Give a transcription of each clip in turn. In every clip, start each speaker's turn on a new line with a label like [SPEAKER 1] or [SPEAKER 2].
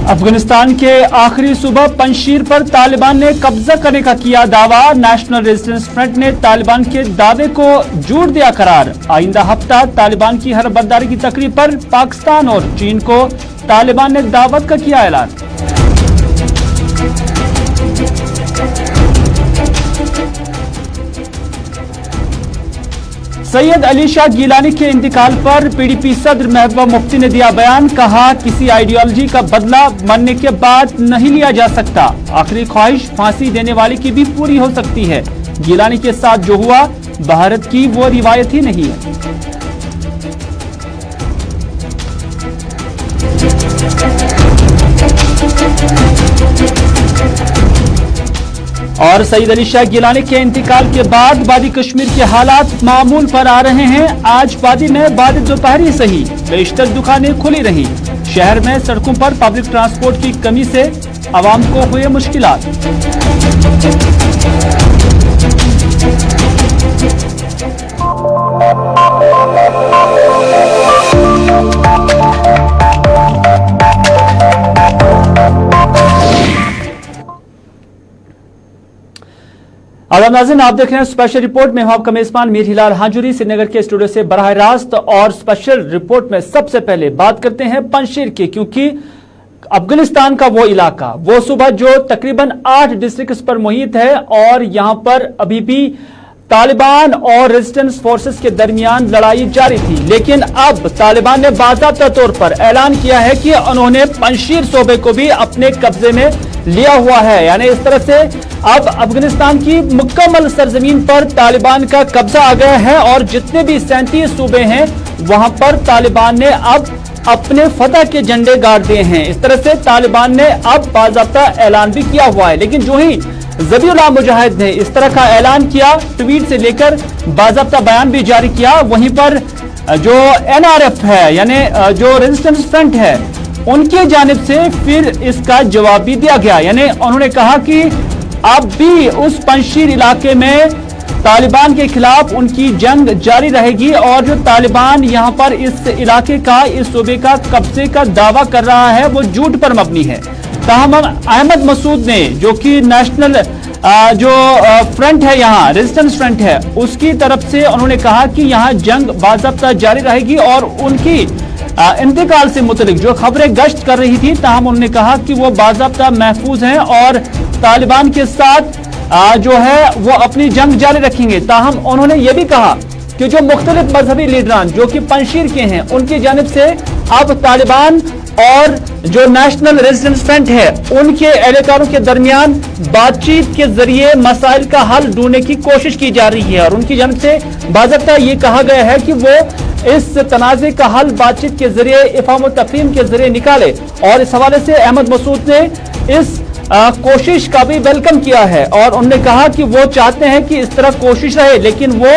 [SPEAKER 1] अफगानिस्तान के आखिरी सूबा पंजशीर पर तालिबान ने कब्जा करने का किया दावा। नेशनल रेजिस्टेंस फ्रंट ने तालिबान के दावे को झूठ दिया करार। आइंदा हफ्ता तालिबान की हर बर्दारी की तकरीब पर पाकिस्तान और चीन को तालिबान ने दावत का किया ऐलान। सैयद अली शाह गिलानी के इंतकाल पर पीडीपी सदर महबूबा मुफ्ती ने दिया बयान। कहा, किसी आइडियोलॉजी का बदला मरने के बाद नहीं लिया जा सकता। आखिरी ख्वाहिश फांसी देने वाले की भी पूरी हो सकती है। गिलानी के साथ जो हुआ भारत की वो रिवायत ही नहीं है। और सईद अली शाह गिलानी के इंतकाल के बाद वादी कश्मीर के हालात मामूल पर आ रहे हैं। आज वादी में बाद दोपहरी सही बेशतर दुकानें खुली रही। शहर में सड़कों पर पब्लिक ट्रांसपोर्ट की कमी से आवाम को हुए मुश्किलात। आदाब नाज़रीन, आप देख रहे हैं स्पेशल रिपोर्ट में। हूं आपका मेजबान मीर हिलाल हांजुरी श्रीनगर के स्टूडियो से बराह रास्त। और स्पेशल रिपोर्ट में सबसे पहले बात करते हैं पंजशीर की, क्योंकि अफगानिस्तान का वो इलाका, वो सूबा जो तकरीबन 8 डिस्ट्रिक्ट्स पर मुहित है और यहां पर अभी भी तालिबान और रेजिस्टेंस फोर्सेस के दरमियान लड़ाई जारी थी। लेकिन अब तालिबान ने बाज़ाब्ता तौर पर ऐलान किया है कि उन्होंने पंजशीर सूबे को भी अपने कब्जे में लिया हुआ है। यानी इस तरह से अब अफगानिस्तान की मुकम्मल सरजमीन पर तालिबान का कब्जा आ गया है और जितने भी 37 सूबे हैं वहां पर तालिबान ने अब अपने फतह के झंडे गाड़ दिए हैं। इस तरह से तालिबान ने अब बाज़ाब्ता ऐलान भी किया हुआ है। लेकिन जो ही ज़बीउल्लाह मुजाहिद ने इस तरह का ऐलान किया, ट्वीट से लेकर बाज़ाब्ता बयान भी जारी किया, वहीं पर जो NRF है यानी जो रेजिस्टेंस फ्रंट है उनकी जानिब से फिर इसका जवाब भी दिया गया। यानी उन्होंने कहा कि अब भी उस पंजशीर इलाके में तालिबान के खिलाफ उनकी जंग जारी रहेगी और जो तालिबान यहां पर इस इलाके का, इस सूबे का कब्जे का दावा कर रहा है वो झूठ पर मबनी है। ताहम अहमद मसूद ने, जो कि नेशनल जो फ्रंट है यहाँ रेजिस्टेंस फ्रंट है, उसकी तरफ से उन्होंने कहा कि यहाँ जंग बाज़ाब्ता जारी रहेगी और उनकी इंतकाल से मुतलिक जो खबरें गश्त कर रही थी, ताहम उन्होंने कहा कि वो बाज़ाब्ता महफूज हैं और तालिबान के साथ जो है वो अपनी जंग जारी रखेंगे। ताहम उन्होंने ये भी कहा कि जो मुख्तलिफ मजहबी लीडरान जो कि पंजशीर के हैं उनकी जानिब से अब तालिबान और जो नेशनल रेजिस्टेंस फ्रंट है उनके एहलकारों के दरमियान बातचीत के जरिए मसाइल का हल ढूंढने की कोशिश की जा रही है। और उनकी जानिब से बाज़ाब्ता ये कहा गया है कि वो इस तनाज़े का हल बातचीत के जरिए, इफ़हाम व तफ़हीम के जरिए निकाले। और इस हवाले से अहमद मसूद ने इस कोशिश का भी वेलकम किया है और उन्होंने कहा कि वो चाहते हैं कि इस तरह कोशिश रहे, लेकिन वो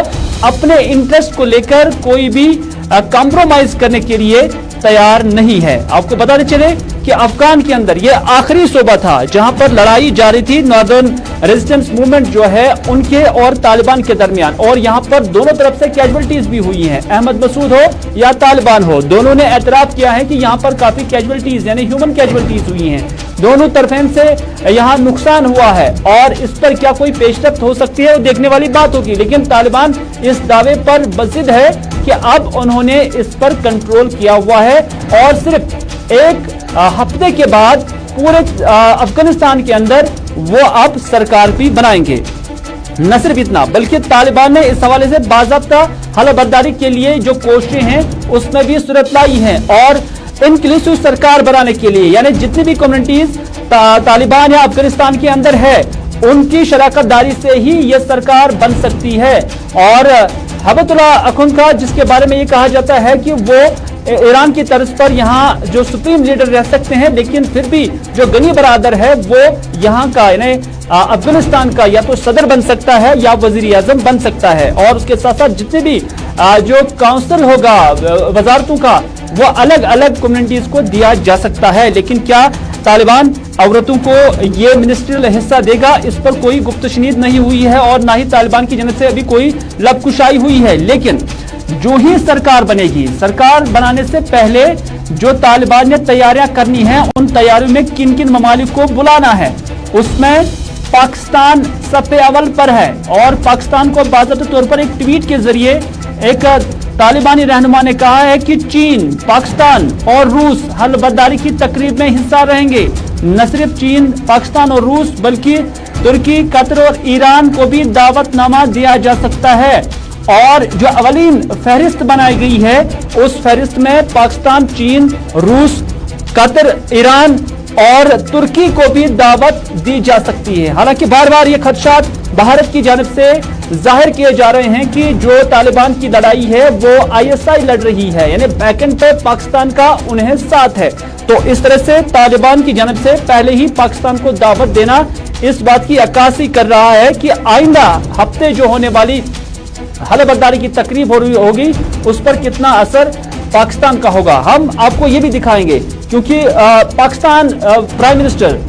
[SPEAKER 1] अपने इंटरेस्ट को लेकर कोई भी कॉम्प्रोमाइज करने के लिए तैयार नहीं है। आपको बताते चले कि अफगान के अंदर ये आखिरी सूबा था जहां पर लड़ाई जारी थी नॉर्दर्न रेजिस्टेंस मूवमेंट जो है उनके और तालिबान के दरमियान, और यहां पर दोनों तरफ से कैजुअलिटीज भी हुई हैं। अहमद मसूद हो या तालिबान हो, दोनों ने एतराफ किया है कि यहां पर काफी कैजुअलिटीज यानी ह्यूमन कैजुअलिटीज हुई हैं। दोनों तरफें से यहां नुकसान हुआ है और इस पर क्या कोई पेशरफ्त हो सकती है वो देखने वाली बात होगी। लेकिन तालिबान इस दावे पर बज़िद है कि अब उन्होंने इस पर कंट्रोल किया हुआ है और सिर्फ एक हफ्ते के बाद पूरे अफगानिस्तान के अंदर वो अब सरकार भी बनाएंगे। न सिर्फ इतना बल्कि तालिबान ने इस हवाले से बाज़ाब्ता हलबर्दारी के लिए जो कोशिशें हैं उसमें भी सूरत लाई है और इनक्लूसिव सरकार बनाने के लिए यानी जितनी भी कम्युनिटीज तालिबान या अफगानिस्तान के अंदर है उनकी शराकत दारी से ही यह सरकार बन सकती है। और हबतुल्लाह अखुंदखा, जिसके बारे में ये कहा जाता है कि वो ईरान की तर्ज पर यहाँ जो सुप्रीम लीडर रह सकते हैं, लेकिन फिर भी जो गनी बरादर है वो यहाँ का यानी अफगानिस्तान का या तो सदर बन सकता है या वजीर आजम बन सकता है। और उसके साथ साथ जितने भी जो काउंसिल होगा वजारतों का वो अलग अलग कम्युनिटीज को दिया जा सकता है। लेकिन क्या तालिबान औरतों को ये मिनिस्ट्रियल हिस्सा देगा, इस पर कोई गुफ्तशनीद नहीं हुई है और ना ही तालिबान की जनत से अभी कोई लबकुशाई हुई है। लेकिन जो ही सरकार बनेगी, सरकार बनाने से पहले जो तालिबान ने तैयारियां करनी है, उन तैयारियों में किन किन ममालिक को बुलाना है, उसमें पाकिस्तान सबसे अव्वल पर है। और पाकिस्तान को बाकायदा तौर पर एक ट्वीट के जरिए एक तालिबानी रहनुमा ने कहा है कि चीन, पाकिस्तान और रूस हलबर्दारी की तकरीब में हिस्सा रहेंगे। न सिर्फ चीन, पाकिस्तान और रूस बल्कि तुर्की, कतर और ईरान को भी दावतनामा दिया जा सकता है। और जो अवलीन फहरिस्त बनाई गई है, उस फहरिस्त में पाकिस्तान, चीन, रूस, कतर, ईरान और तुर्की को भी दावत दी जा सकती है। हालांकि बार बार ये खदशात भारत की जानिब से जाहिर किए जा रहे हैं कि जो तालिबान की लड़ाई है वो ISI लड़ रही है, यानी बैकएंड पे पाकिस्तान का उन्हें साथ है। तो इस तरह से तालिबान की जानिब से पहले ही पाकिस्तान को दावत देना इस बात की अक्कासी कर रहा है कि आइंदा हफ्ते जो होने वाली हलबर्दारी की तकरीब होगी, उस पर कितना असर पाकिस्तान का होगा। हम आपको ये भी दिखाएंगे, क्योंकि पाकिस्तान प्राइम मिनिस्टर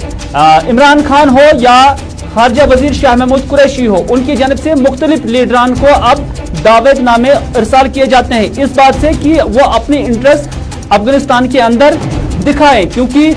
[SPEAKER 1] इमरान खान हो या खारजा वजीर शाह महमूद कुरैशी हो, उनकी जानिब से मुख्तलिफ लीडरान को अब दावतनामे इरसाल किए जाते हैं इस बात से कि वो अपनी इंटरेस्ट अफगानिस्तान के अंदर दिखाएं। क्योंकि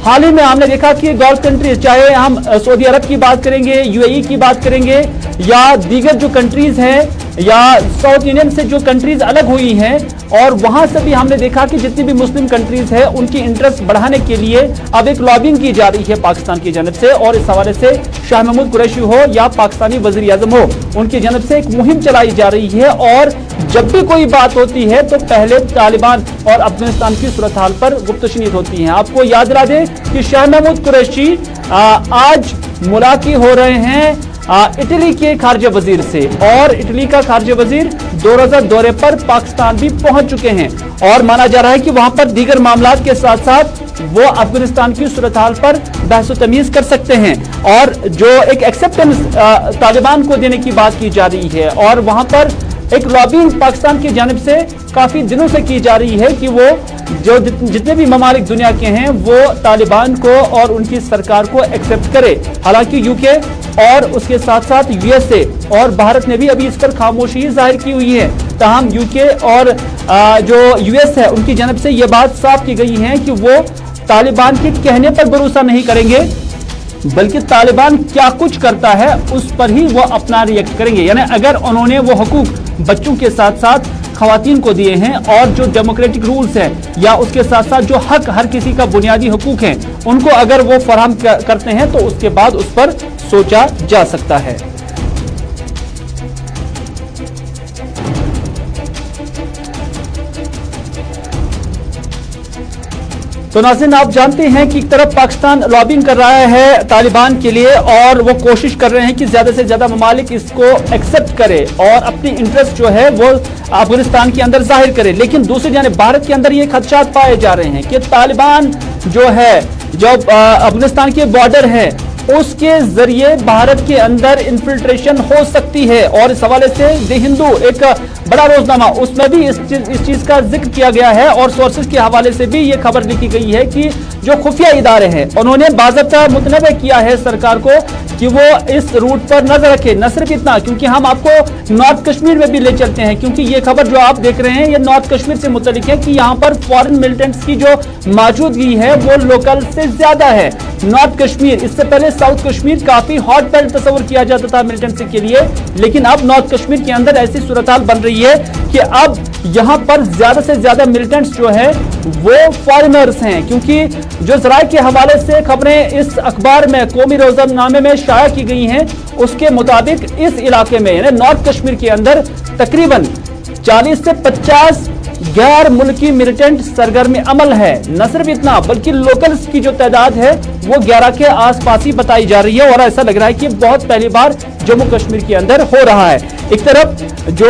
[SPEAKER 1] हाल ही में हमने देखा कि गल्फ कंट्रीज, चाहे हम सऊदी अरब की बात करेंगे, UAE की बात करेंगे या दीगर जो कंट्रीज हैं या साउथ इंडियन से जो कंट्रीज अलग हुई हैं, और वहां से भी हमने देखा कि जितनी भी मुस्लिम कंट्रीज है उनकी इंटरेस्ट बढ़ाने के लिए अब एक लॉबिंग की जा रही है पाकिस्तान की जानिब से। और इस हवाले से शाह महमूद कुरैशी हो या पाकिस्तानी वजीर आजम हो, उनकी जानिब से एक मुहिम चलाई जा रही है। और जब भी कोई बात होती है तो पहले तालिबान और अफगानिस्तान की सूरत हाल पर गुफ्तशनीद होती है। आपको याद दिला दें कि शाह महमूद कुरैशी आज मुलाकी हो रहे हैं इटली के खारजा वजीर से, और इटली का खारजा वजीर 2 रोज़ा दौरे पर पाकिस्तान भी पहुंच चुके हैं। और माना जा रहा है कि वहां पर दीगर मामलात के साथ साथ वो अफगानिस्तान की सूरत हाल पर बहस तमीज कर सकते हैं। और जो एक एक्सेप्टेंस तालिबान को देने की बात की जा रही है, और वहां पर एक लॉबिंग पाकिस्तान की जानिब से काफी दिनों से की जा रही है कि वो जो जितने भी ममालिक दुनिया के हैं वो तालिबान को और उनकी सरकार को एक्सेप्ट करे। हालांकि यूके और उसके साथ साथ USA और भारत ने भी अभी इस पर खामोशी जाहिर की हुई है। ताहम यूके और जो US है उनकी जानिब से ये बात साफ की गई है कि वो तालिबान के कहने पर भरोसा नहीं करेंगे, बल्कि तालिबान क्या कुछ करता है उस पर ही वो अपना रिएक्ट करेंगे। यानी अगर उन्होंने वो हुकूक बच्चों के साथ साथ खवातीन को दिए हैं और जो डेमोक्रेटिक रूल्स हैं या उसके साथ साथ जो हक हर किसी का बुनियादी हुकूक हैं उनको अगर वो फराहम करते हैं तो उसके बाद उस पर सोचा जा सकता है। तो नाज़रीन, आप जानते हैं कि एक तरफ पाकिस्तान लॉबिंग कर रहा है तालिबान के लिए और वो कोशिश कर रहे हैं कि ज्यादा से ज्यादा ममालिक इसको एक्सेप्ट करे और अपनी इंटरेस्ट जो है वो अफगानिस्तान के अंदर जाहिर करे। लेकिन दूसरी जानिब भारत के अंदर ये खदशात पाए जा रहे हैं कि तालिबान जो है, जो अफगानिस्तान के बॉर्डर है, उसके जरिए भारत के अंदर इन्फिल्ट्रेशन हो सकती है। और इस हवाले से द हिंदू एक बड़ा रोजनामा, उसमें भी इस चीज का जिक्र किया गया है और सोर्सेज के हवाले से भी ये खबर लिखी गई है कि जो खुफिया इदारे हैं उन्होंने बाज़ाब्ता मुतनबे किया है सरकार को कि वो इस रूट पर नजर रखे। न सिर्फ इतना, क्योंकि हम आपको नॉर्थ कश्मीर में भी ले चलते हैं, क्योंकि ये खबर जो आप देख रहे हैं ये नॉर्थ कश्मीर से मुतल्लिक है कि यहाँ पर फॉरेन मिलिटेंट्स की जो मौजूदगी है वो लोकल से ज्यादा है। नॉर्थ कश्मीर, इससे पहले साउथ कश्मीर काफी हॉट बेल्ट तस्वर किया जाता था मिलिटेंट्स के लिए, लेकिन अब नॉर्थ कश्मीर के अंदर ऐसी सूरत हाल बन रही है कि अब यहाँ पर ज्यादा से ज्यादा मिलिटेंट्स जो है वो फॉरेनर्स हैं। क्योंकि जो जराए के हवाले से खबरें इस अखबार में कौमी रोजनामे में शाया की गई हैं, उसके मुताबिक इस इलाके में यानी नॉर्थ कश्मीर के अंदर तकरीबन 40 से 50 गैर मुल्की मिलिटेंट सरगर्म अमल है। न सिर्फ इतना, बल्कि लोकल्स की जो तादाद है वो 11 के आसपास ही बताई जा रही है। और ऐसा लग रहा है कि बहुत पहली बार जम्मू कश्मीर के अंदर हो रहा है। एक तरफ जो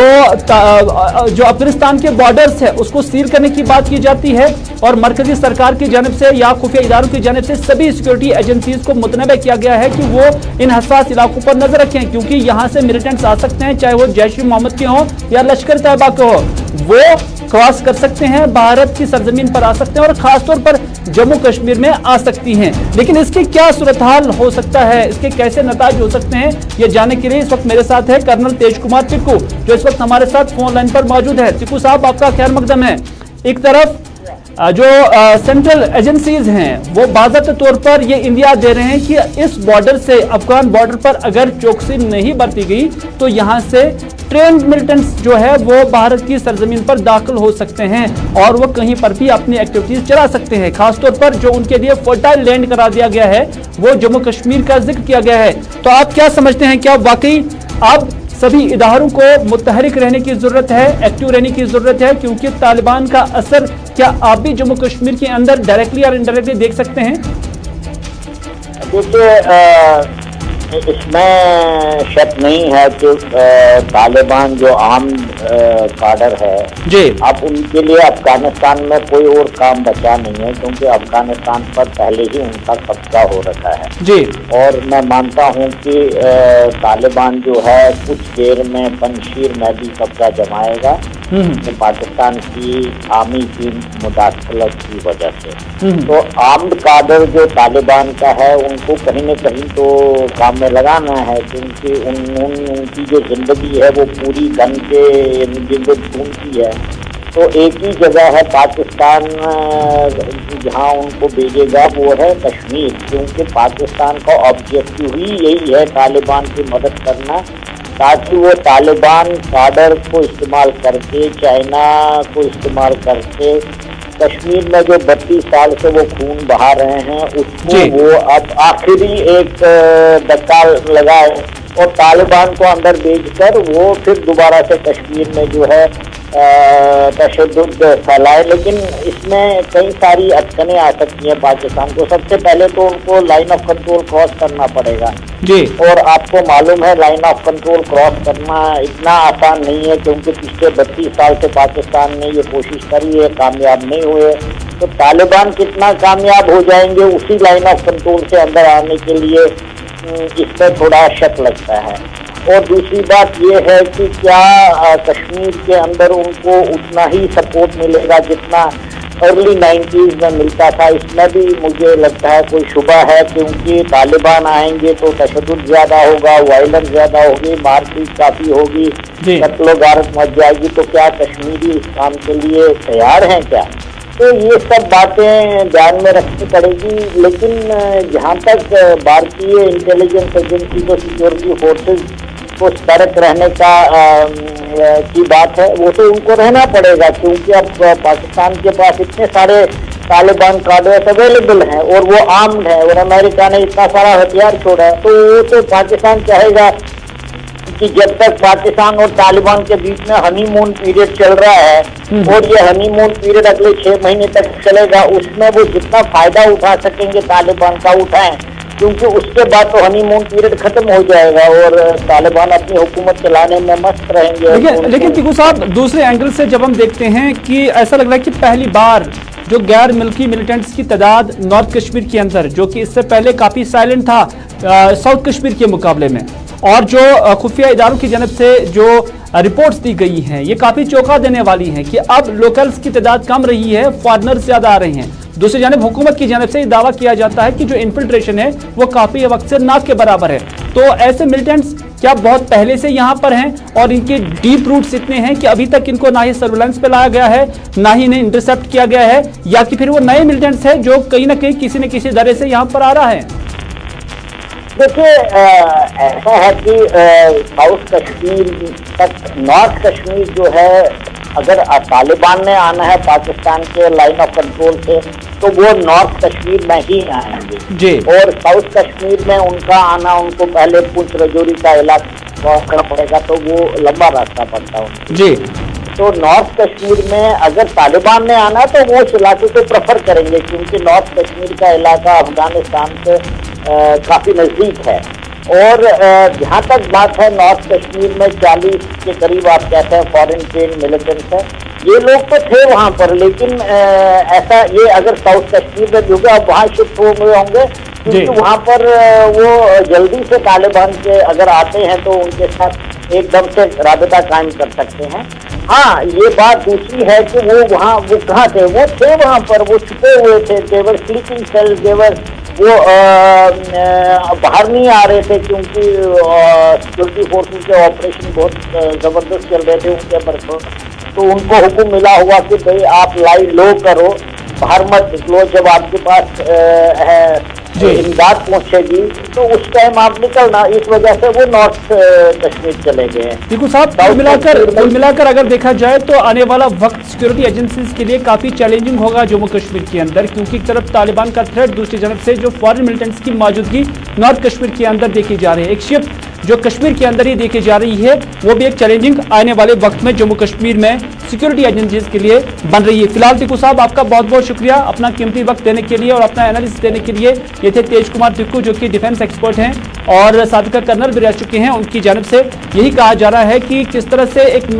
[SPEAKER 1] अफगानिस्तान के बॉर्डर्स है उसको सील करने की बात की जाती है और मरकजी सरकार की जानिब से या खुफिया इदारों की जानिब से सभी सिक्योरिटी एजेंसीज को मुतनबे किया गया है कि वो इन हसास इलाकों पर नजर रखें, क्योंकि यहाँ से मिलिटेंट्स आ सकते हैं, चाहे वो जैश-ए-मोहम्मद के हों या लश्कर तैयबा के हो। वो क्रॉस कर सकते हैं, भारत की सरजमीन पर आ सकते हैं और खासतौर पर जम्मू कश्मीर में आ सकती हैं। लेकिन इसकी क्या सूरत हाल हो सकता है, इसके कैसे नतीजे हो सकते हैं, ये जानने के लिए इस वक्त मेरे साथ है कर्नल तेज कुमार टिक्कू, जो इस वक्त हमारे साथ फोन लाइन पर मौजूद है। टिक्कू साहब, आपका खैर मकदम है। एक तरफ जो सेंट्रल एजेंसीज हैं वो बाज़ाब्ते तौर पर ये इंदिया दे रहे हैं कि इस बॉर्डर से, अफगान बॉर्डर पर अगर चौकसी नहीं बरती गई तो यहाँ से ट्रेंड मिलिटेंट्स जो है वो भारत की सरजमीन पर दाखिल हो सकते हैं और वो कहीं पर भी अपनी एक्टिविटीज चला सकते हैं। खासतौर पर जो उनके लिए फर्टाइल लैंड करा दिया गया है वो जम्मू कश्मीर का जिक्र किया गया है। तो आप क्या समझते हैं, क्या वाकई अब सभी इदारों को मुतहरिक रहने की जरूरत है, एक्टिव रहने की जरूरत है, क्योंकि तालिबान का असर क्या आप भी जम्मू कश्मीर के अंदर डायरेक्टली और इनडायरेक्टली देख सकते हैं?
[SPEAKER 2] देखिए, इसमें शक नहीं है कि तालिबान जो आम काडर है
[SPEAKER 1] जी,
[SPEAKER 2] अब उनके लिए अफगानिस्तान में कोई और काम बचा नहीं है, क्योंकि अफगानिस्तान पर पहले ही उनका कब्जा हो रखा है
[SPEAKER 1] जी।
[SPEAKER 2] और मैं मानता हूं कि तालिबान जो है कुछ देर में पंजशीर में भी कब्जा जमाएगा, तो पाकिस्तान की आर्मी की मुदाखलत की वजह से। तो आर्म्ड काडर जो तालिबान का है उनको कहीं न कहीं तो काम में लगाना है, क्योंकि उनकी जो जिंदगी है वो पूरी गन के खून की है। तो एक ही जगह है पाकिस्तान जहां उनको भेजेगा, वो है कश्मीर, क्योंकि पाकिस्तान का ऑब्जेक्टिव ही यही है तालिबान की मदद करना, ताकि वो तालिबान काडर को इस्तेमाल करके, चाइना को इस्तेमाल करके कश्मीर में जो 32 साल से वो खून बहा रहे हैं उसको वो अब आखिरी एक धक्का लगाए और तालिबान को अंदर भेजकर वो फिर दोबारा से कश्मीर में जो है तशद्दुद फैलाए। लेकिन इसमें कई सारी अटकनें आ सकती हैं पाकिस्तान को। सबसे पहले तो उनको लाइन ऑफ कंट्रोल क्रॉस करना पड़ेगा
[SPEAKER 1] जी, और
[SPEAKER 2] आपको मालूम है लाइन ऑफ कंट्रोल क्रॉस करना इतना आसान नहीं है, क्योंकि पिछले 32 साल से पाकिस्तान ने ये कोशिश करी है, कामयाब नहीं हुए। तो तालिबान कितना कामयाब हो जाएंगे उसी लाइन ऑफ कंट्रोल से अंदर आने के लिए, इसमें थोड़ा शक लगता है। और दूसरी बात ये है कि क्या कश्मीर के अंदर उनको उतना ही सपोर्ट मिलेगा जितना अर्ली 90s में मिलता था, इसमें भी मुझे लगता है कोई शुबा है, क्योंकि तालिबान आएंगे तो तशद्दुद ज़्यादा होगा, वायलेंस ज़्यादा होगी, मारपीट काफ़ी होगी, कत्लो गारत मच जाएगी। तो क्या कश्मीरी इस काम के लिए तैयार हैं क्या? तो ये सब बातें ध्यान में रखनी पड़ेगी। लेकिन जहाँ तक भारतीय इंटेलिजेंस एजेंसी को, सिक्योरिटी फोर्सेज को सतर्क रहने का की बात है, वो तो उनको रहना पड़ेगा, क्योंकि अब पाकिस्तान के पास इतने सारे तालिबान काडर्स अवेलेबल हैं और वो आर्म्ड है और अमेरिका ने इतना सारा हथियार छोड़ा है। तो वो तो पाकिस्तान चाहेगा कि जब तक पाकिस्तान और तालिबान के बीच में हनीमून पीरियड चल रहा है और ये हनीमून पीरियड अगले 6 महीने तक चलेगा, उसमें वो जितना फायदा उठा सकेंगे तालिबान का उठाएं, क्योंकि उसके बाद तो हनीमून पीरियड खत्म हो जाएगा और तालिबान अपनी हुकूमत चलाने में मस्त रहेंगे।
[SPEAKER 1] लेकिन टिक्कू साहब, दूसरे एंगल से जब हम देखते हैं कि ऐसा लग रहा है कि पहली बार जो गैर मिल्की मिलिटेंट्स की तादाद नॉर्थ कश्मीर के अंदर, जो कि इससे पहले काफी साइलेंट था साउथ कश्मीर के मुकाबले में, और जो खुफिया इदारों की जानब से जो रिपोर्ट्स दी गई हैं ये काफी चौंका देने वाली हैं कि अब लोकल्स की तादाद कम रही है, फॉरेनर्स ज्यादा आ रहे हैं। दूसरी जानब हुकूमत की जानब से दावा किया जाता है कि जो इन्फिल्ट्रेशन है वो काफी वक्त से ना के बराबर है। तो ऐसे मिलिटेंट्स क्या बहुत पहले से यहाँ पर हैं और इनके डीप रूट्स इतने हैं कि अभी तक इनको ना ही सर्विलांस पे लाया गया है, ना ही इन्हें इंटरसेप्ट किया गया है, या कि फिर वो नए मिलिटेंट्स हैं जो कहीं ना कहीं किसी न किसी दरे से यहाँ पर आ रहा है?
[SPEAKER 2] देखिए, ऐसा है कि साउथ कश्मीर तक, नॉर्थ कश्मीर जो है, अगर तालिबान ने आना है पाकिस्तान के लाइन ऑफ कंट्रोल से तो वो नॉर्थ कश्मीर में ही आएंगे जी, और साउथ कश्मीर में उनका आना, उनको पहले पुंछ रजौरी का इलाका क्रॉस करना पड़ेगा, तो वो लंबा रास्ता पड़ता है जी। तो नॉर्थ कश्मीर में अगर तालिबान ने आना तो वो उस इलाके को प्रेफर करेंगे, क्योंकि नॉर्थ कश्मीर का इलाका अफगानिस्तान से काफ़ी नज़दीक है। और जहाँ तक बात है, नॉर्थ कश्मीर में 40 के करीब आप कहते हैं फॉरेन ट्रेन मिलिटेंट्स हैं, ये लोग तो थे वहाँ पर, लेकिन ऐसा ये अगर साउथ कश्मीर में होगा, अब वहाँ शिफ्ट हो गए होंगे, क्योंकि वहाँ पर वो जल्दी से तालिबान के अगर आते हैं तो उनके साथ एकदम से राबता कायम कर सकते हैं। हाँ, ये बात दूसरी है कि वो कहाँ थे, वो थे वहाँ पर, वो छुपे हुए थे, देवर स्लीपिंग सेल, देवर वो बाहर नहीं आ रहे थे क्योंकि सिक्योरिटी फोर्सेस के ऑपरेशन बहुत जबरदस्त चल रहे थे उनके पर। तो उनको हुक्म मिला हुआ कि भाई आप लाई लो करो, बाहर मत निकलो, जब आपके पास इमदाद पहुंचेगी तो उस टाइम आप निकलना। इस वजह से वो नॉर्थ कश्मीर चले गए।
[SPEAKER 1] देखो साहब, कुल मिलाकर अगर देखा जाए तो आने वाला वक्त सिक्योरिटी एजेंसीज के लिए काफी चैलेंजिंग होगा जम्मू कश्मीर के अंदर, क्योंकि एक तरफ तालिबान का थ्रेट, दूसरी तरफ से जो फॉरेन मिलिटेंट्स की मौजूदगी नॉर्थ कश्मीर के अंदर देखी जा रही है। एक शिफ्ट जो कश्मीर के अंदर ही देखी जा रही है, वो भी एक चैलेंजिंग आने वाले वक्त में जम्मू कश्मीर में सिक्योरिटी एजेंसीज के लिए बन रही है। फिलहाल टिक्कू साहब, आपका बहुत बहुत शुक्रिया अपना कीमती वक्त देने के लिए और अपना एनालिसिस देने के लिए। ये थे तेज कुमार टिक्कू, जो कि डिफेंस एक्सपर्ट हैं और साबिका कर्नल भी रह चुके हैं। उनकी जानिब से यही कहा जा रहा है कि किस तरह से एक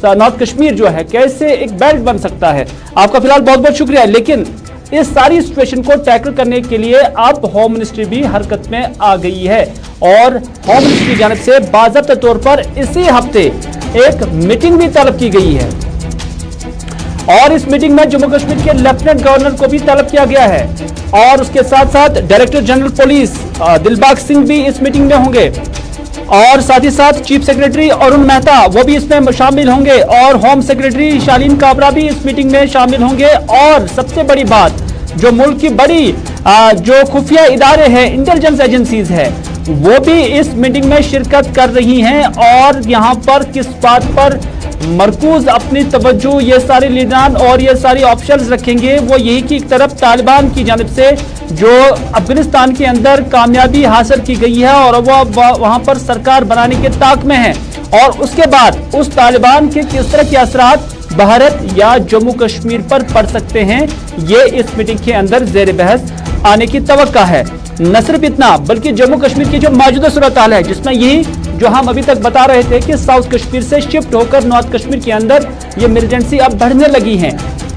[SPEAKER 1] नॉर्थ कश्मीर जो है कैसे एक बेल्ट बन सकता है। आपका फिलहाल बहुत बहुत शुक्रिया। लेकिन इस सारी सिचुएशन को टैकल करने के लिए अब होम मिनिस्ट्री भी हरकत में आ गई है और होम मिनिस्ट्री की जानिब से बाज़ाब्ता तौर पर इसी हफ्ते एक मीटिंग भी तलब की गई है और इस मीटिंग में जम्मू कश्मीर के लेफ्टिनेंट गवर्नर को भी तलब किया गया है और उसके साथ साथ director general police Dilbag Singh भी इस मीटिंग में होंगे और साथ ही साथ चीफ सेक्रेटरी अरुण मेहता वो भी इसमें शामिल होंगे और होम सेक्रेटरी शालीन काबरा भी इस मीटिंग में शामिल होंगे। और सबसे बड़ी बात, जो मुल्क की बड़ी जो खुफिया इदारे हैं, इंटेलिजेंस एजेंसीज है, वो भी इस मीटिंग में शिरकत कर रही हैं और यहाँ पर किस बात पर मरकूज अपनी तवज्जो ये सारे लीडरान और ये सारी ऑप्शंस रखेंगे, वो यही कि एक तरफ तालिबान की जानिब से जो अफगानिस्तान के अंदर कामयाबी हासिल की गई है और वो वहां पर सरकार बनाने के ताक में है और उसके बाद उस तालिबान के किस तरह के असरात भारत या जम्मू कश्मीर पर पड़ सकते हैं, ये इस मीटिंग के अंदर ज़ेर बहस आने की तवक्का है। न सिर्फ इतना बल्कि जम्मू कश्मीर की जो मौजूदा सूरत हाल है, जिसमें यही जो हम अभी तक बता रहे थे कि साउथ कश्मीर से शिफ्ट होकर नॉर्थ कश्मीर के अंदर ये मिलिटेंसी अब बढ़ने लगी है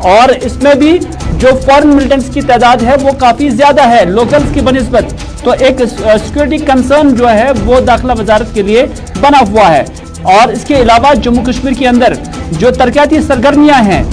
[SPEAKER 1] और इसमें भी जो फॉरेन मिलिटेंट्स की तादाद है वो काफी ज्यादा है लोकल्स की बनिस्बत। तो एक सिक्योरिटी कंसर्न जो है वो दाखिला वजारत के लिए बना हुआ है और इसके अलावा जम्मू कश्मीर के अंदर जो तरक्याती सरगर्मियां हैं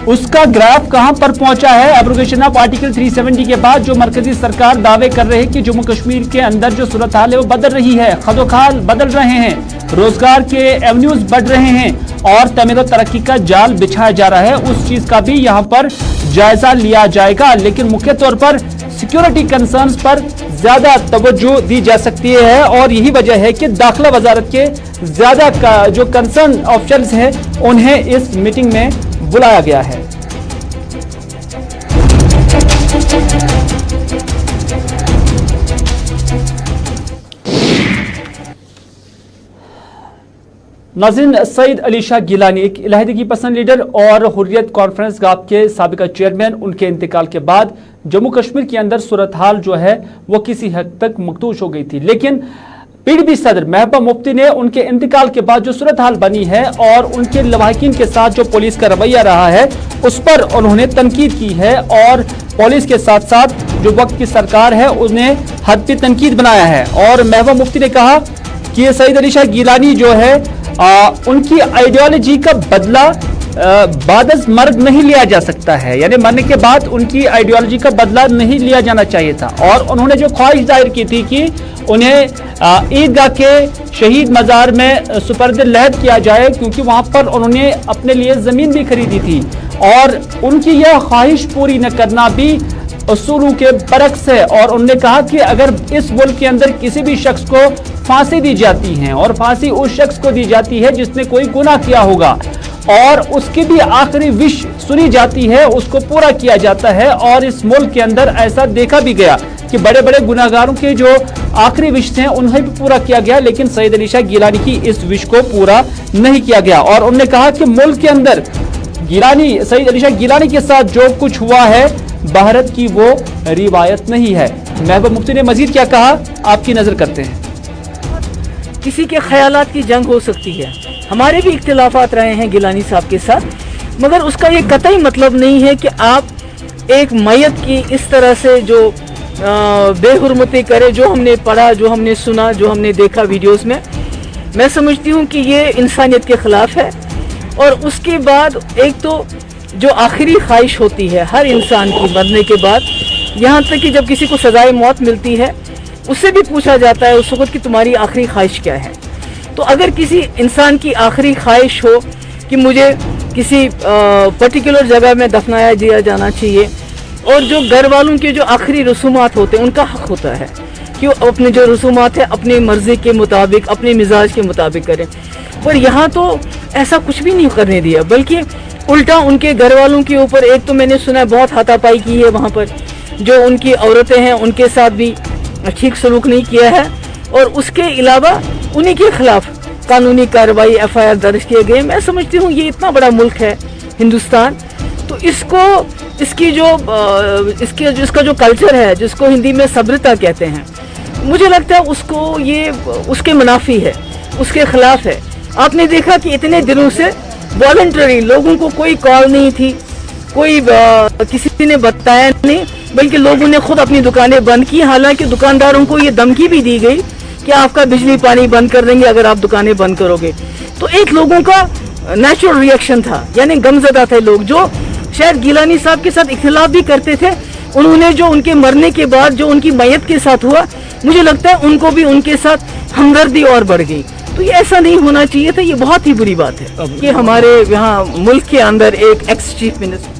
[SPEAKER 1] उसका ग्राफ कहां पर पहुंचा है। एब्रोगेशन ऑफ आर्टिकल 370 के बाद जो मरकजी सरकार दावे कर रहे हैं कि जम्मू कश्मीर के अंदर जो सूरत हाल है वो बदल रही है, खदोखाल बदल रहे हैं, रोजगार के एवेन्यूज बढ़ रहे हैं और तमीर और तरक्की का जाल बिछाया जा रहा है, उस चीज का भी यहाँ पर जायजा लिया जाएगा। लेकिन मुख्य तौर पर सिक्योरिटी कंसर्न्स पर ज्यादा तवज्जो दी जा सकती है और यही वजह है कि दाखिला वजारत के ज्यादा जो कंसर्न ऑफिसर्स हैं उन्हें इस मीटिंग में बुलाया गया है। नाज़रीन, सईद अली शाह गिलानी एक इलाहिदगी पसंद लीडर और हुर्रियत कॉन्फ्रेंस गाप के साबिका चेयरमैन, उनके इंतकाल के बाद जम्मू कश्मीर के अंदर सूरत हाल जो है वो किसी हद तक मकतूश हो गई थी। लेकिन पीडीपी सदर महबूबा मुफ्ती ने उनके इंतकाल के बाद जो सूरत हाल बनी है और उनके लवाहिकीन के साथ जो पुलिस का रवैया रहा है उस पर उन्होंने तनकीद की है और पुलिस के साथ साथ जो वक्त की सरकार है उन्हें हद पे तनकीद बनाया है। और महबूबा मुफ्ती ने कहा कि सईद अली शाह गिलानी जो है उनकी आइडियोलॉजी का बदला बादस मर्ग नहीं लिया जा सकता है, यानी मरने के बाद उनकी आइडियोलॉजी का बदला नहीं लिया जाना चाहिए था। और उन्होंने जो ख्वाहिश जाहिर की थी कि उन्हें ईदगाह के शहीद मज़ार में सुपर्द लहद किया जाए, क्योंकि वहां पर उन्होंने अपने लिए ज़मीन भी खरीदी थी और उनकी यह ख्वाहिश पूरी न करना भी उसूलों के बरक्स है। और उन्होंने कहा कि अगर इस मुल्क के अंदर किसी भी शख्स को फांसी दी जाती है और फांसी उस शख्स को दी जाती है जिसने कोई गुनाह किया होगा और उसकी भी आखिरी विश सुनी जाती है, उसको पूरा किया जाता है। और इस मुल्क के अंदर ऐसा देखा भी गया कि बड़े बड़े गुनाहगारों के जो आखिरी विश थे उन्हें भी पूरा किया गया, लेकिन सईद अली शाह गिलानी की इस विश को पूरा नहीं किया गया। और उन्होंने कहा कि मुल्क के अंदर सईद अली शाह गिलानी के साथ जो कुछ हुआ है भारत की वो रिवायत नहीं है। महबूबा मुफ्ती ने मजीद क्या कहा, आपकी नजर करते हैं।
[SPEAKER 3] किसी के ख्यालात की जंग हो सकती है, हमारे भी इख्तिलाफात रहे हैं गिलानी साहब के साथ, मगर उसका ये कतई मतलब नहीं है कि आप एक मैयत की इस तरह से जो बेहुरमती करे, जो हमने पढ़ा, जो हमने सुना, जो हमने देखा वीडियोस में, मैं समझती हूँ कि ये इंसानियत के खिलाफ है। और उसके बाद एक तो जो आखिरी ख्वाहिश होती है हर इंसान की मरने के बाद, यहाँ तक कि जब किसी को सजाए मौत मिलती है उससे भी पूछा जाता है उस वक्त कि तुम्हारी आखिरी ख्वाहिश क्या है। तो अगर किसी इंसान की आखिरी ख्वाहिश हो कि मुझे किसी पर्टिकुलर जगह में दफनाया दिया जाना चाहिए, और जो घर वालों के जो आखिरी रसूमात होते हैं उनका हक होता है कि वो अपने जो रसूमात है अपनी मर्जी के मुताबिक, अपने मिजाज के मुताबिक करें। पर यहाँ तो ऐसा कुछ भी नहीं करने दिया, बल्कि उल्टा उनके घर वालों के ऊपर, एक तो मैंने सुना है बहुत हाथापाई की है वहाँ पर, जो उनकी औरतें हैं उनके साथ भी ठीक सलूक नहीं किया है, और उसके अलावा उन्हीं के खिलाफ कानूनी कार्रवाई FIR दर्ज किए गए। मैं समझती हूँ ये इतना बड़ा मुल्क है हिंदुस्तान, तो इसका जो कल्चर है, जिसको हिंदी में सब्रता कहते हैं, मुझे लगता है उसको ये उसके मुनाफी है, उसके खिलाफ है। आपने देखा कि इतने दिनों से वॉलंटरी लोगों को कोई कॉल नहीं थी, कोई किसी ने बताया नहीं, बल्कि लोगों ने खुद अपनी दुकानें बंद की। हालांकि दुकानदारों को ये धमकी भी दी गई कि आपका बिजली पानी बंद कर देंगे अगर आप दुकानें बंद करोगे। तो एक लोगों का नेचुरल रिएक्शन था, यानी गमज़दा थे लोग, जो शायद गिलानी साहब के साथ इख्तिलाफ भी करते थे। उन्होंने जो उनके मरने के बाद जो उनकी मैयत के साथ हुआ, मुझे लगता है उनको भी उनके साथ हमदर्दी और बढ़ गई। तो ये ऐसा नहीं होना चाहिए था, ये बहुत ही बुरी बात है कि हमारे यहाँ मुल्क के अंदर एक एक्स चीफ मिनिस्टर।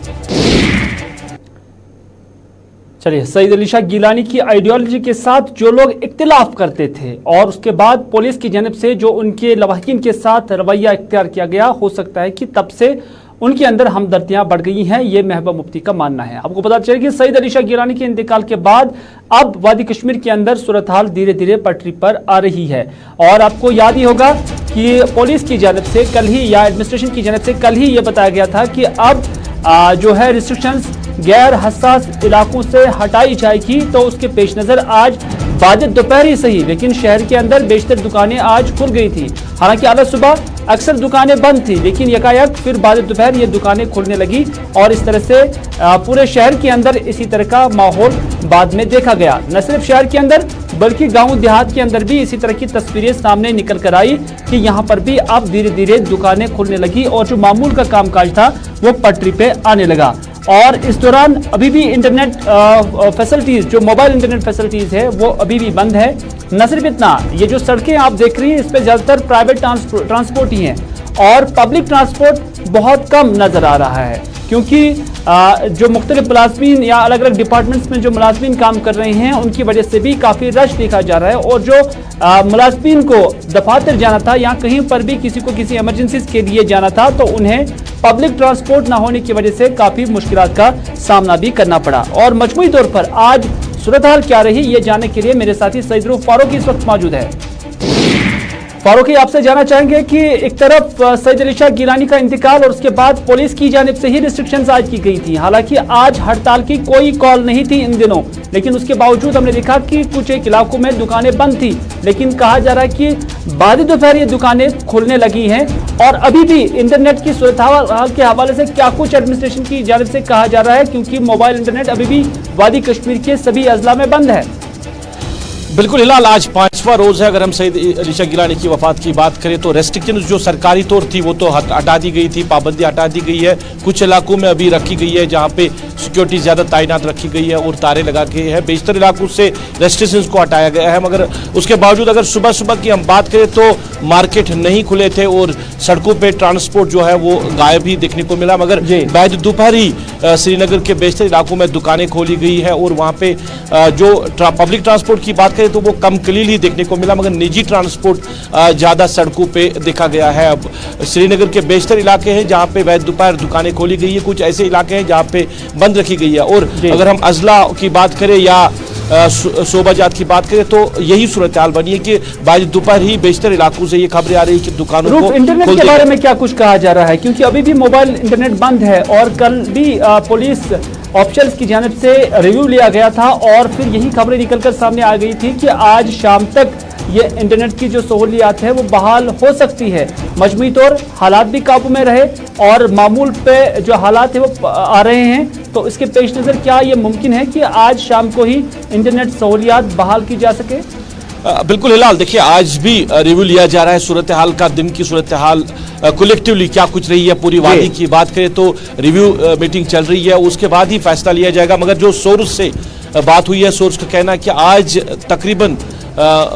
[SPEAKER 1] चलिए, सईद अली शाह गिलानी की आइडियोलॉजी के साथ जो लोग इख्तिलाफ करते थे और उसके बाद पुलिस की जानिब से जो उनके लवाहिकीन के साथ रवैया इख्तियार किया गया, हो सकता है कि तब से उनके अंदर हमदर्दियां बढ़ गई हैं, ये महबूबा मुफ्ती का मानना है। आपको पता चले कि सईद अली शाह गिलानी के इंतकाल के बाद अब वादी कश्मीर के अंदर सूरत हाल धीरे धीरे पटरी पर आ रही है। और आपको याद ही होगा कि पुलिस की जानिब से कल ही, या एडमिनिस्ट्रेशन की जानिब से कल ही ये बताया गया था कि अब जो है रिस्ट्रिक्शंस गैर हसास इलाकों से हटाई जाएगी। तो उसके पेश नज़र आज बाद दोपहर ही सही, लेकिन शहर के अंदर बेशतर दुकानें आज खुल गई थी। हालांकि आधा सुबह अक्सर दुकानें बंद थी, लेकिन यकायक फिर बाद दोपहर ये दुकानें खुलने लगी और इस तरह से पूरे शहर के अंदर इसी तरह का माहौल बाद में देखा गया। न सिर्फ शहर के अंदर बल्कि गांव देहात के अंदर भी इसी तरह की तस्वीरें सामने निकल कर आई कि यहाँ पर भी अब धीरे धीरे दुकानें खुलने लगी और जो मामूल का कामकाज था वो पटरी पे आने लगा। और इस दौरान अभी भी इंटरनेट फैसिलिटीज, जो मोबाइल इंटरनेट फैसिलिटीज है, वो अभी भी बंद है। न सिर्फ इतना, ये जो सड़कें आप देख रही हैं इस पे ज्यादातर प्राइवेट ट्रांसपोर्ट ही हैं और पब्लिक ट्रांसपोर्ट बहुत कम नजर आ रहा है, क्योंकि जो मुख्तलिफ मुलाजमीन या अलग अलग डिपार्टमेंट्स में जो मुलाजमीन काम कर रहे हैं उनकी वजह से भी काफ़ी रश देखा जा रहा है। और जो मुलाजमीन को दफातर जाना था या कहीं पर भी किसी को किसी इमरजेंसीज के लिए जाना था, तो उन्हें पब्लिक ट्रांसपोर्ट ना होने की वजह से काफ़ी मुश्किलात का सामना भी करना पड़ा। और मजमूई तौर पर आज सूरत हाल क्या रही, ये जानने के लिए मेरे साथी सईद रूफ फारूक इस वक्त मौजूद है। फारूकी, आपसे जानना चाहेंगे कि एक तरफ सईद अली शाह गिलानी का इंतकाल और उसके बाद पुलिस की जानिब से ही रिस्ट्रिक्शंस आज की गई थी। हालांकि आज हड़ताल की कोई कॉल नहीं थी इन दिनों, लेकिन उसके बावजूद हमने देखा कि कुछ एक इलाकों में दुकानें बंद थी, लेकिन कहा जा रहा है कि बाद दोपहर ये दुकानें खुलने लगी हैं। और अभी भी इंटरनेट की सूरत हाल के हवाले से क्या कुछ एडमिनिस्ट्रेशन की जानिब से कहा जा रहा है, क्योंकि मोबाइल इंटरनेट अभी भी वादी कश्मीर के सभी अजला में बंद है।
[SPEAKER 4] बिल्कुल हिलाल, आज 5वां रोज है। अगर हम सईद अली शाह गिलानी की वफात की बात करें तो रेस्ट्रिक्शन जो सरकारी तौर थी वो तो हटा दी गई थी, पाबंदी हटा दी गई है। कुछ इलाकों में अभी रखी गई है जहाँ पे सिक्योरिटी ज़्यादा तैनात रखी गई है और तारे लगा के है। बेशतर इलाकों से रेस्ट्रिक्शंस को हटाया गया है, मगर उसके बावजूद अगर सुबह सुबह की हम बात करें तो मार्केट नहीं खुले थे और सड़कों पर ट्रांसपोर्ट जो है वो गायब ही देखने को मिला। मगर बाद दोपहर ही श्रीनगर के बेशतर इलाकों में दुकानें खोली गई है और वहाँ पे जो पब्लिक ट्रांसपोर्ट की बात करें तो वो कम कलील ही देखने को मिला, मगर निजी ट्रांसपोर्ट ज़्यादा सड़कों पे देखा गया है। अब श्रीनगर के बेशतर इलाके हैं जहाँ पे वैध दोपहर दुकानें खोली गई है, कुछ ऐसे इलाके हैं जहाँ पे बंद रखी गई है। और अगर हम अजला की बात करें या शोबाजात की बात करें तो यही सूरत हाल बनी है कि बाद दोपहर ही बेशतर इलाकों से ये खबरें आ रही है कि दुकानों को
[SPEAKER 1] इंटरनेट के बारे में क्या कुछ कहा जा रहा है, क्योंकि अभी भी मोबाइल इंटरनेट बंद है और कल भी पुलिस ऑफिशियल्स की जानिब से रिव्यू लिया गया था और फिर यही खबरें निकलकर सामने आ गई थी कि आज शाम तक ये इंटरनेट की जो सहूलियात है वो बहाल हो सकती है। मजमूई तौर हालात भी काबू में रहे और मामूल पे जो हालात है वो आ रहे हैं, तो इसके पेश नज़र क्या ये मुमकिन है कि आज शाम को ही इंटरनेट सहूलियात बहाल की जा सके?
[SPEAKER 4] बिल्कुल हिलाल, देखिए आज भी रिव्यू लिया जा रहा है सूरत हाल का, दिन की सूरत हाल कलेक्टिवली क्या कुछ रही है पूरी वादी की बात करें तो रिव्यू मीटिंग चल रही है, उसके बाद ही फैसला लिया जाएगा। मगर जो सोर्स से बात हुई है, सोर्स का कहना है कि आज तकरीबन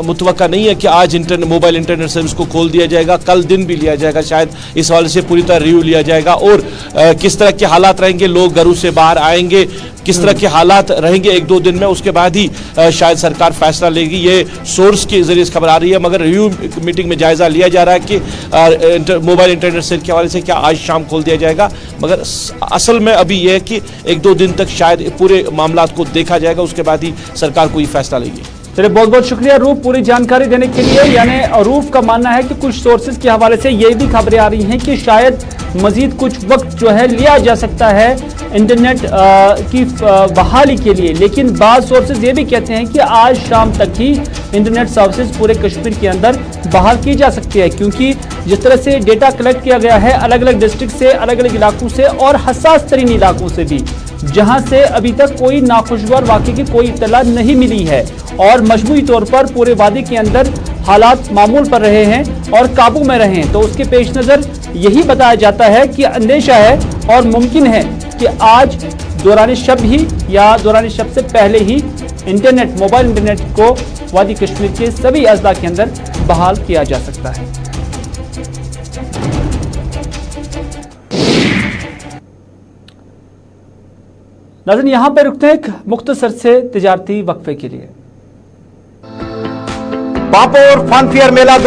[SPEAKER 4] मुतवक्का नहीं है कि आज मोबाइल इंटरनेट सर्विस को खोल दिया जाएगा, कल दिन भी लिया जाएगा, शायद इस हवाले से पूरी तरह रिव्यू लिया जाएगा और किस तरह के हालात रहेंगे, लोग घरों से बाहर आएंगे, किस तरह के हालात रहेंगे एक दो दिन में, उसके बाद ही शायद सरकार फैसला लेगी। ये सोर्स के जरिए खबर आ रही है, मगर रिव्यू मीटिंग में जायजा लिया जा रहा है कि मोबाइल इंटरनेट सर्विस के हवाले से क्या आज शाम खोल दिया जाएगा। मगर असल में अभी यह है कि एक दो दिन तक शायद पूरे मामला को देखा जाएगा, उसके बाद ही सरकार कोई फैसला लेगी।
[SPEAKER 1] चलिए, बहुत बहुत शुक्रिया रूफ पूरी जानकारी देने के लिए। यानी रूफ का मानना है कि कुछ सोर्सेज के हवाले से ये भी खबरें आ रही हैं कि शायद मजीद कुछ वक्त जो है लिया जा सकता है इंटरनेट की बहाली के लिए, लेकिन बाद सोर्सेज ये भी कहते हैं कि आज शाम तक ही इंटरनेट सर्विसेज पूरे कश्मीर के अंदर बहाल की जा सकती है, क्योंकि जिस तरह से डेटा कलेक्ट किया गया है अलग अलग डिस्ट्रिक्ट से, अलग अलग इलाकों से और हसास तरीन इलाकों से भी, जहां से अभी तक कोई नाखुशगवार वाक़े की कोई इत्तला नहीं मिली है और मजमूई तौर पर पूरे वादी के अंदर हालात मामूल पर रहे हैं और काबू में रहे हैं। तो उसके पेश नज़र यही बताया जाता है कि अंदेशा है और मुमकिन है कि आज दौरान शब ही या दौरान शब से पहले ही इंटरनेट, मोबाइल इंटरनेट को वादी कश्मीर के सभी अजला के अंदर बहाल किया जा सकता है। नाज़रीन, यहां पर रुकते हैं एक मुख्तसर से तिजारती वक्फे के लिए।
[SPEAKER 5] पापोर फन फेयर मेला